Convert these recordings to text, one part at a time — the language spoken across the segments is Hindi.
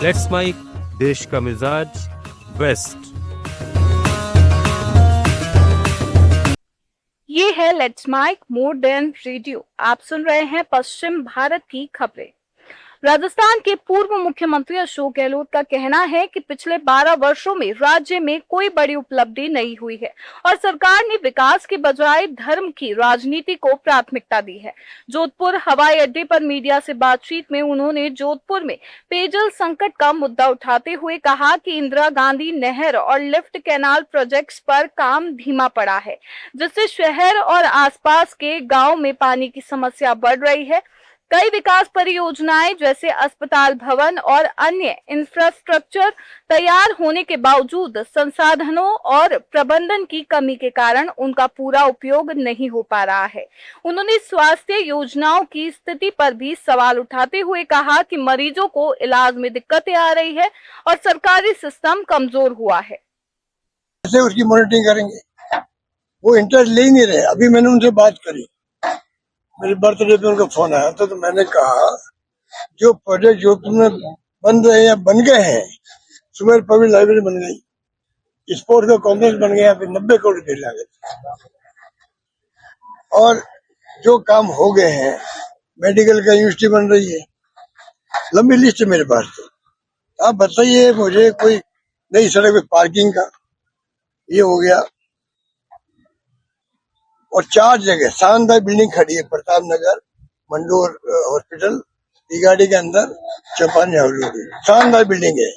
लेट्स माइक, देश का मिजाज, वेस्ट। ये है let's mike more than radio. आप सुन रहे हैं पश्चिम भारत की खबरें। राजस्थान के पूर्व मुख्यमंत्री अशोक गहलोत का कहना है कि पिछले 12 वर्षों में राज्य में कोई बड़ी उपलब्धि नहीं हुई है और सरकार ने विकास के बजाय धर्म की राजनीति को प्राथमिकता दी है। जोधपुर हवाई अड्डे पर मीडिया से बातचीत में उन्होंने जोधपुर में पेयजल संकट का मुद्दा उठाते हुए कहा कि इंदिरा गांधी नहर और लिफ्ट कैनाल प्रोजेक्ट्स पर काम धीमा पड़ा है, जिससे शहर और आसपास के गांव में पानी की समस्या बढ़ रही है। कई विकास परियोजनाएं जैसे अस्पताल भवन और अन्य इंफ्रास्ट्रक्चर तैयार होने के बावजूद संसाधनों और प्रबंधन की कमी के कारण उनका पूरा उपयोग नहीं हो पा रहा है। उन्होंने स्वास्थ्य योजनाओं की स्थिति पर भी सवाल उठाते हुए कहा कि मरीजों को इलाज में दिक्कतें आ रही है और सरकारी सिस्टम कमजोर हुआ है। कैसे उसकी मॉनिटरिंग करेंगे? वो इंटरेस्ट ले ही नहीं रहे। अभी मैंने उनसे बात करी, मेरे बर्थडे पे उनका फोन आया तो मैंने कहा जो प्रोजेक्ट जो तुम्हें बन रहे हैं बन गए हैं, सुमेर पब्लिक लाइब्रेरी बन गई, स्पोर्ट्स का कॉम्प्लेक्स बन गया, 90 करोड़ रुपए लागत, और जो काम हो गए हैं, मेडिकल का यूनिवर्सिटी बन रही है, लंबी लिस्ट है मेरे पास। तो आप बताइए मुझे, कोई नई सड़क पे पार्किंग का ये हो गया, और 4 जगह शानदार बिल्डिंग खड़ी है, प्रताप नगर, मंडोर हॉस्पिटल, गाड़ी के अंदर चौपान शानदार बिल्डिंग है।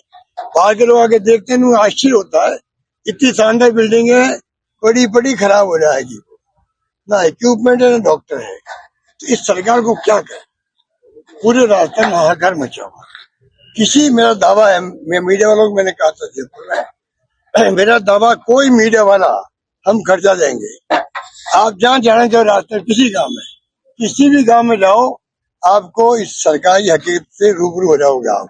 बाहर के लोग आके देखते हैं आश्चर्य होता है, इतनी शानदार बिल्डिंग है, बड़ी बड़ी खराब हो जाएगी, ना इक्विपमेंट है ना डॉक्टर है। तो इस सरकार को क्या कहे? पूरे रास्ते में हाहाकार मचा हुआ। किसी मेरा दावा है, मैं मीडिया वालों को मैंने कहा था जयपुर में, मेरा दावा कोई मीडिया वाला हम खर्चा देंगे, आप जहाँ जाना चाहो रास्ते किसी गांव में, किसी भी गांव में जाओ, आपको इस सरकारी हकीकत से रूबरू हो जाओगे आप।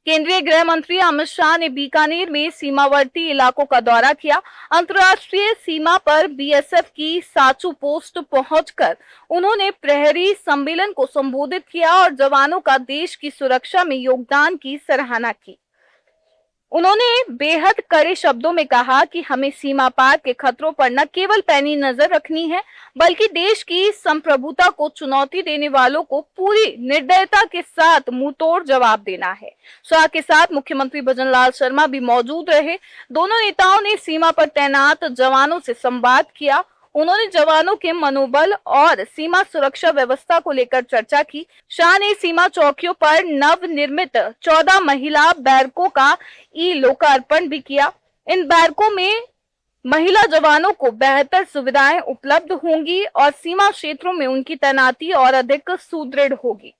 केंद्रीय गृह मंत्री अमित शाह ने बीकानेर में सीमावर्ती इलाकों का दौरा किया। अंतर्राष्ट्रीय सीमा पर बीएसएफ की साचू पोस्ट पहुंचकर उन्होंने प्रहरी सम्मेलन को संबोधित किया और जवानों का देश की सुरक्षा में योगदान की सराहना की। उन्होंने बेहद कड़े शब्दों में कहा कि हमें सीमा पार के खतरों पर न केवल पैनी नजर रखनी है, बल्कि देश की संप्रभुता को चुनौती देने वालों को पूरी निर्दयता के साथ मुंहतोड़ जवाब देना है। शाह के साथ मुख्यमंत्री भजनलाल शर्मा भी मौजूद रहे। दोनों नेताओं ने सीमा पर तैनात जवानों से संवाद किया। उन्होंने जवानों के मनोबल और सीमा सुरक्षा व्यवस्था को लेकर चर्चा की। शाह ने सीमा चौकियों पर नव निर्मित 14 महिला बैरकों का लोकार्पण भी किया। इन बैरकों में महिला जवानों को बेहतर सुविधाएं उपलब्ध होंगी और सीमा क्षेत्रों में उनकी तैनाती और अधिक सुदृढ़ होगी।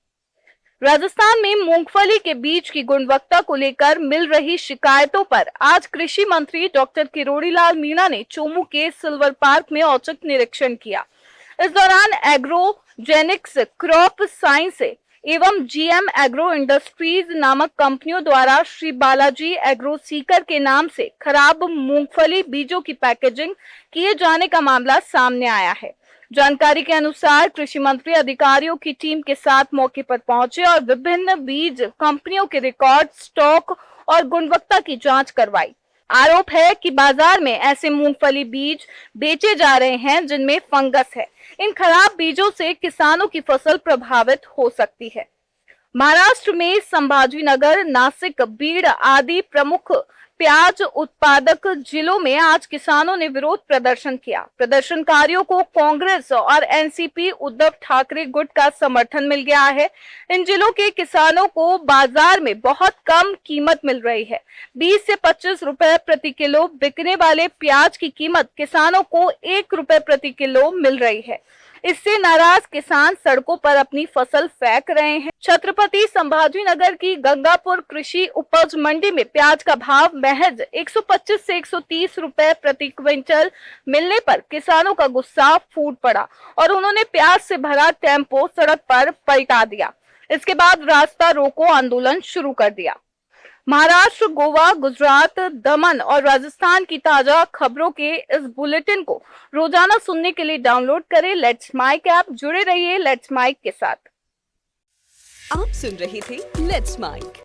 राजस्थान में मूंगफली के बीज की गुणवत्ता को लेकर मिल रही शिकायतों पर आज कृषि मंत्री डॉक्टर किरोड़ी लाल मीणा ने चोमू के सिल्वर पार्क में औचक निरीक्षण किया। इस दौरान एग्रोजेनिक्स, क्रॉप साइंस एवं जीएम एग्रो इंडस्ट्रीज नामक कंपनियों द्वारा श्री बालाजी एग्रो सीकर के नाम से खराब मूंगफली बीजों की पैकेजिंग किए जाने का मामला सामने आया है। जानकारी के अनुसार कृषि मंत्री अधिकारियों की टीम के साथ मौके पर पहुंचे और विभिन्न बीज कंपनियों के रिकॉर्ड, स्टॉक और गुणवत्ता की जांच करवाई। आरोप है कि बाजार में ऐसे मूंगफली बीज बेचे जा रहे हैं जिनमें फंगस है। इन खराब बीजों से किसानों की फसल प्रभावित हो सकती है। महाराष्ट्र में संभाजीनगर, नासिक, बीड़ आदि प्रमुख प्याज उत्पादक जिलों में आज किसानों ने विरोध प्रदर्शन किया। प्रदर्शनकारियों को कांग्रेस और एनसीपी उद्धव ठाकरे गुट का समर्थन मिल गया है। इन जिलों के किसानों को बाजार में बहुत कम कीमत मिल रही है। 20 से 25 रुपए प्रति किलो बिकने वाले प्याज की कीमत किसानों को 1 रुपए प्रति किलो मिल रही है। इससे नाराज किसान सड़कों पर अपनी फसल फेंक रहे हैं। छत्रपति संभाजीनगर की गंगापुर कृषि उपज मंडी में प्याज का भाव महज 125 से 130 रुपए प्रति क्विंटल मिलने पर किसानों का गुस्सा फूट पड़ा और उन्होंने प्याज से भरा टेम्पो सड़क पर पलटा दिया। इसके बाद रास्ता रोको आंदोलन शुरू कर दिया। महाराष्ट्र, गोवा, गुजरात, दमन और राजस्थान की ताजा खबरों के इस बुलेटिन को रोजाना सुनने के लिए डाउनलोड करें लेट्स माइक ऐप। जुड़े रहिए लेट्स माइक के साथ। आप सुन रहे थे लेट्स माइक।